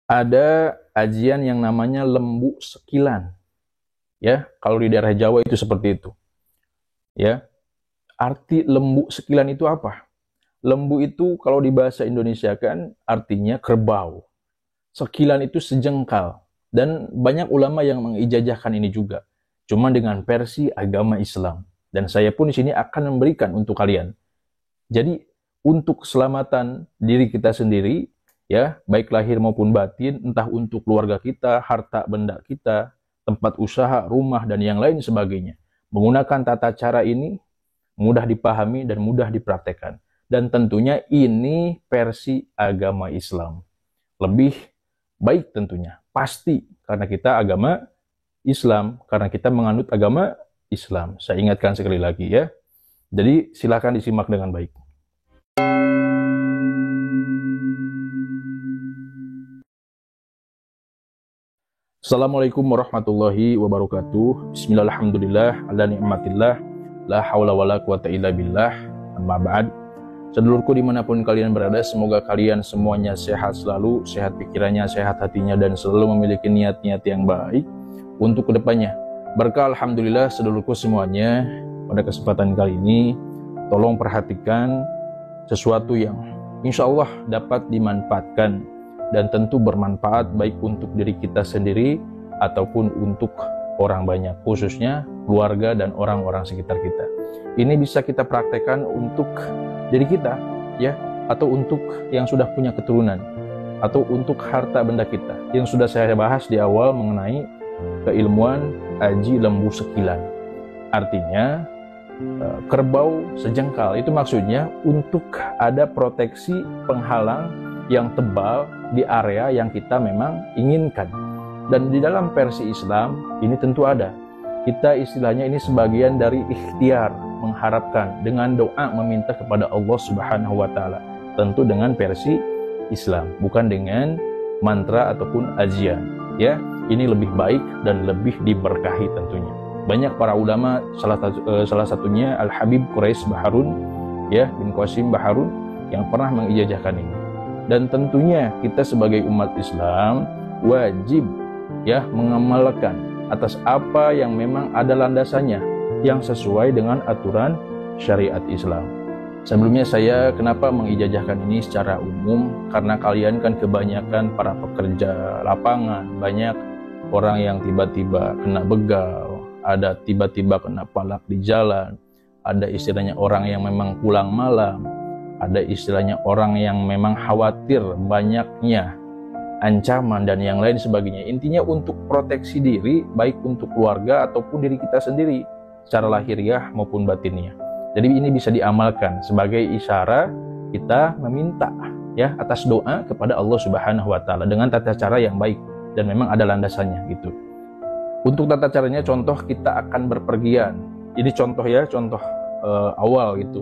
Ada ajian yang namanya lembu sekilan. Ya, kalau di daerah Jawa itu seperti itu. Ya, arti lembu sekilan itu apa? Lembu itu kalau di bahasa Indonesia kan artinya kerbau. Sekilan itu sejengkal. Dan banyak ulama yang mengijazahkan ini juga. Cuma dengan versi agama Islam. Dan saya pun di sini akan memberikan untuk kalian. Jadi untuk keselamatan diri kita sendiri, ya, baik lahir maupun batin, entah untuk keluarga kita, harta benda kita, tempat usaha, rumah, dan yang lain sebagainya. Menggunakan tata cara ini mudah dipahami dan mudah dipraktekkan. Dan tentunya ini versi agama Islam. Lebih baik tentunya. Pasti karena kita agama Islam, karena kita menganut agama Islam. Saya ingatkan sekali lagi ya. Jadi silakan disimak dengan baik. Assalamualaikum warahmatullahi wabarakatuh. Bismillahirrahmanirrahim. Ala ni'matillah. La haula wala quwata illa billah. Amma ba'd. Sedulurku dimanapun kalian berada, semoga kalian semuanya sehat selalu, sehat pikirannya, sehat hatinya, dan selalu memiliki niat-niat yang baik untuk kedepannya. Berkah alhamdulillah sedulurku semuanya. Pada kesempatan kali ini, tolong perhatikan sesuatu yang insya Allah dapat dimanfaatkan dan tentu bermanfaat baik untuk diri kita sendiri ataupun untuk orang banyak, khususnya keluarga dan orang-orang sekitar kita. Ini bisa kita praktekkan untuk diri kita, ya, atau untuk yang sudah punya keturunan, atau untuk harta benda kita. Yang sudah saya bahas di awal mengenai keilmuan aji lembu sekilan. Artinya kerbau sejengkal, itu maksudnya untuk ada proteksi penghalang yang tebal di area yang kita memang inginkan. Dan di dalam versi Islam ini tentu ada. Kita istilahnya ini sebagian dari ikhtiar, mengharapkan dengan doa meminta kepada Allah Subhanahu wa taala. Tentu dengan versi Islam, bukan dengan mantra ataupun ajian, ya. Ini lebih baik dan lebih diberkahi tentunya. Banyak para ulama, salah satunya Al-Habib Quraish Baharun, ya, bin Qasim Baharun, yang pernah mengijazahkan ini. Dan tentunya kita sebagai umat Islam wajib, ya, mengamalkan atas apa yang memang ada landasannya yang sesuai dengan aturan syariat Islam. Sebelumnya saya kenapa mengijazahkan ini secara umum, karena kalian kan kebanyakan para pekerja lapangan, banyak orang yang tiba-tiba kena begal, ada tiba-tiba kena palak di jalan, ada istilahnya orang yang memang pulang malam, ada istilahnya orang yang memang khawatir banyaknya ancaman dan yang lain sebagainya. Intinya untuk proteksi diri, baik untuk keluarga ataupun diri kita sendiri secara lahiriah maupun batinnya. Jadi ini bisa diamalkan sebagai isyarat kita meminta, ya, atas doa kepada Allah Subhanahu wa taala dengan tata cara yang baik dan memang ada landasannya gitu. Untuk tata caranya, contoh kita akan berpergian. Ini contoh ya, contoh awal gitu.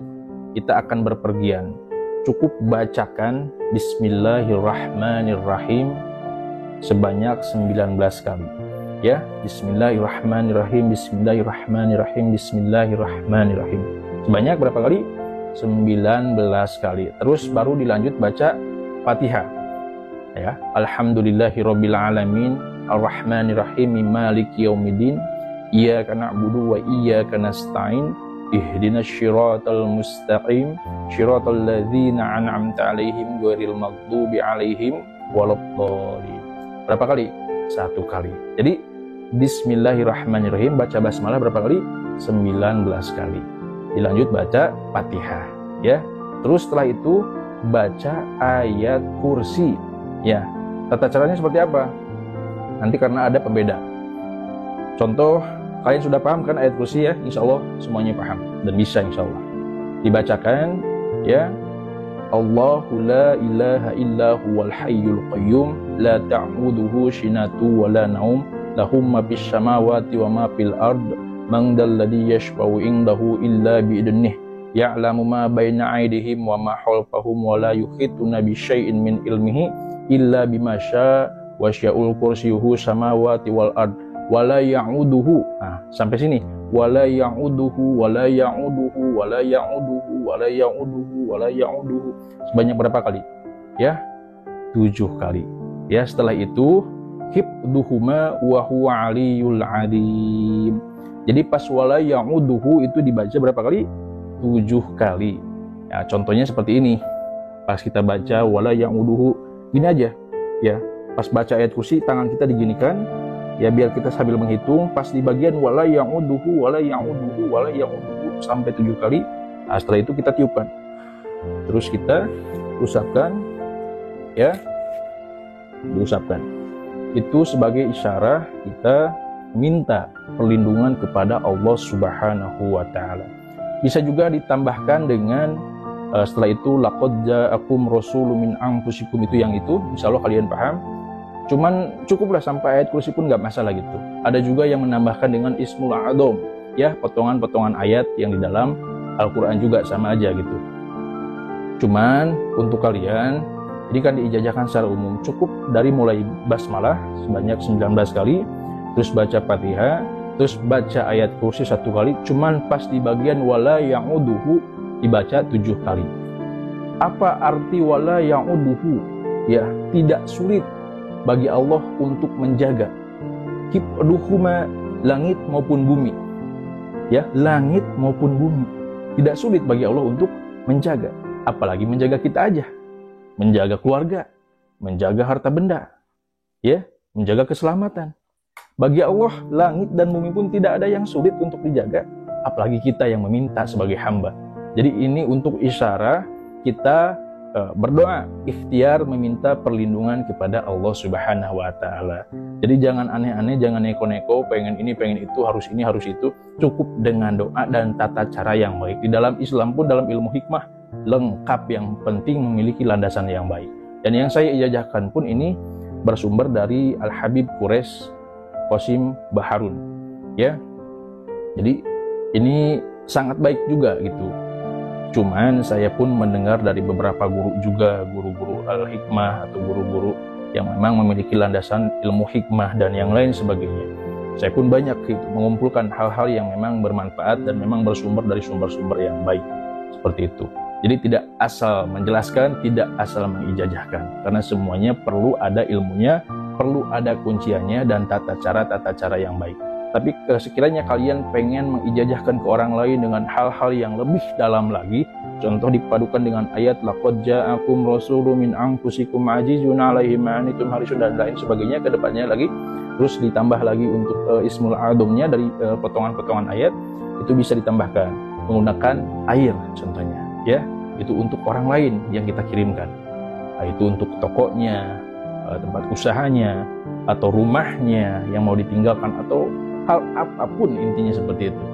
Kita akan berpergian. Cukup bacakan Bismillahirrahmanirrahim sebanyak 19 kali. Ya, Bismillahirrahmanirrahim, Bismillahirrahmanirrahim, Bismillahirrahmanirrahim. Sebanyak berapa kali? 19 kali. Terus baru dilanjut baca Fatihah. Ya, Alhamdulillahirabbil alamin, Arrahmanirrahim, Maliki yaumiddin, Iyyaka na'budu wa iyyaka nasta'in, Ihdinas syiratal mustaqim, syiratal ladzina an'amta 'alaihim ghairil maghdubi 'alaihim waladdallin. Berapa kali? 1 kali. Jadi Bismillahirrahmanirrahim baca basmalah berapa kali? 19 kali. Dilanjut baca Fatihah, ya. Terus setelah itu baca ayat kursi. Ya. Tata caranya seperti apa? Nanti karena ada pembeda. Contoh, kalian sudah paham kan ayat kursi ya? Insya Allah semuanya paham dan bisa insya Allah. Dibacakan, ya. Allahu la ilaha illa huwal hayyul qayyum la ta'uduhu sinatu wa la naum lahum ma fis samawati wa ma fil ard man dzal ladzi yashfa'u indahu illa bi idnih ya'lamu ma baina aydihim wa ma khalfahum wa la yuhituna bi syai'in min ilmihi illa bima syaa wa sya'ul kursiyyuhu samawati wal ard wala ya'uduhu. Nah, sampai sini. Wala ya'uduhu, wala ya'uduhu, wala ya'uduhu, wala ya'uduhu, wala ya'uduhu. Sebanyak berapa kali? Ya, 7 kali. Ya, setelah itu hifdhuhuma wa huwa aliyul adim. Jadi pas wala ya'uduhu itu dibaca berapa kali? 7 kali. Ya, contohnya seperti ini. Pas kita baca wala ya'uduhu, gini aja. Ya, pas baca ayat kursi tangan kita diginikan. Ya, biar kita sambil menghitung. Pas di bagian wala ya'uduhu, wala ya'uduhu, wala ya'uduhu sampai 7 kali. Nah, setelah itu kita tiupkan. Terus kita usapkan. Ya, diusapkan. Itu sebagai isyarat kita minta perlindungan kepada Allah Subhanahu wa Ta'ala. Bisa juga ditambahkan dengan setelah itu laqad ja'akum rasulun min anfusikum, itu yang itu, insyaallah kalian paham. Cuman cukuplah sampai ayat kursi pun nggak masalah gitu. Ada juga yang menambahkan dengan ismul a'dzam, ya, potongan-potongan ayat yang di dalam Al-Qur'an juga sama aja gitu. Cuman untuk kalian, ini kan diijazahkan secara umum, cukup dari mulai basmalah sebanyak 19 kali, terus baca Fatihah, terus baca ayat kursi 1 kali, cuman pas di bagian wala ya'uduhu dibaca 7 kali. Apa arti wala ya'uduhu? Ya, tidak sulit bagi Allah untuk menjaga hifdhuhuma, langit maupun bumi. Ya, langit maupun bumi. Tidak sulit bagi Allah untuk menjaga, apalagi menjaga kita aja. Menjaga keluarga, menjaga harta benda, ya, menjaga keselamatan. Bagi Allah, langit dan bumi pun tidak ada yang sulit untuk dijaga, apalagi kita yang meminta sebagai hamba. Jadi ini untuk isyarat kita berdoa, ikhtiar meminta perlindungan kepada Allah Subhanahu wa Ta'ala. Jadi jangan aneh-aneh, jangan neko-neko, pengen ini, pengen itu, harus ini, harus itu. Cukup dengan doa dan tata cara yang baik. Di dalam Islam pun, dalam ilmu hikmah lengkap, yang penting memiliki landasan yang baik. Dan yang saya ijazahkan pun ini bersumber dari Al-Habib Quraisy Qasim Baharun, ya. Jadi ini sangat baik juga gitu. Cuman saya pun mendengar dari beberapa guru juga, guru-guru Al-Hikmah atau guru-guru yang memang memiliki landasan ilmu hikmah dan yang lain sebagainya. Saya pun banyak gitu mengumpulkan hal-hal yang memang bermanfaat dan memang bersumber dari sumber-sumber yang baik. Seperti itu. Jadi tidak asal menjelaskan, tidak asal mengijazahkan. Karena semuanya perlu ada ilmunya, perlu ada kunciannya dan tata cara yang baik. Tapi sekiranya kalian pengen mengijazahkan ke orang lain dengan hal-hal yang lebih dalam lagi, contoh dipadukan dengan ayat laqad ja'akum rasulun min anfusikum azizun 'alaihi ma anittum harisun dan lain sebagainya ke depannya lagi, terus ditambah lagi untuk ismul a'dzamnya dari potongan-potongan ayat, itu bisa ditambahkan menggunakan air contohnya, ya, itu untuk orang lain yang kita kirimkan. Nah, itu untuk tokonya, tempat usahanya, atau rumahnya yang mau ditinggalkan, atau hal apapun intinya seperti itu.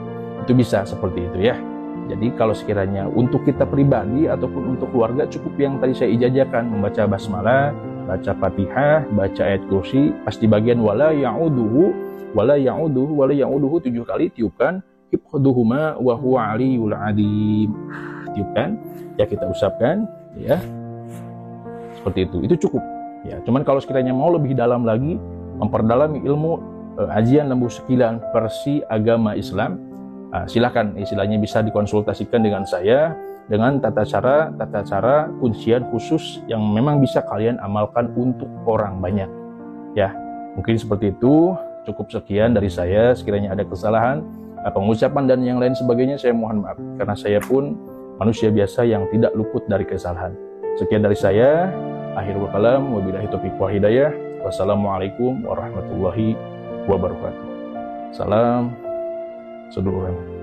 Itu bisa seperti itu, ya. Jadi kalau sekiranya untuk kita pribadi ataupun untuk keluarga, cukup yang tadi saya ijazahkan, membaca basmalah, baca Fatihah, baca ayat kursi, pas di bagian wala ya'uduhu 7 kali, tiupkan hifdhuhuma wa huwa aliyul adim. Tiupkan, ya, kita usapkan, ya. Seperti itu cukup. Ya, cuman kalau sekiranya mau lebih dalam lagi, memperdalami ilmu ajian lembu sekilan versi agama Islam, silakan, istilahnya bisa dikonsultasikan dengan saya dengan tata cara kuncian khusus yang memang bisa kalian amalkan untuk orang banyak, ya. Mungkin seperti itu. Cukup sekian dari saya. Sekiranya ada kesalahan, pengucapan dan yang lain sebagainya, saya mohon maaf karena saya pun manusia biasa yang tidak luput dari kesalahan. Sekian dari saya. Akhirul kalam, wabillahi taufiq wal hidayah. Wassalamualaikum warahmatullahi wabarakatuh. Salam seduluran.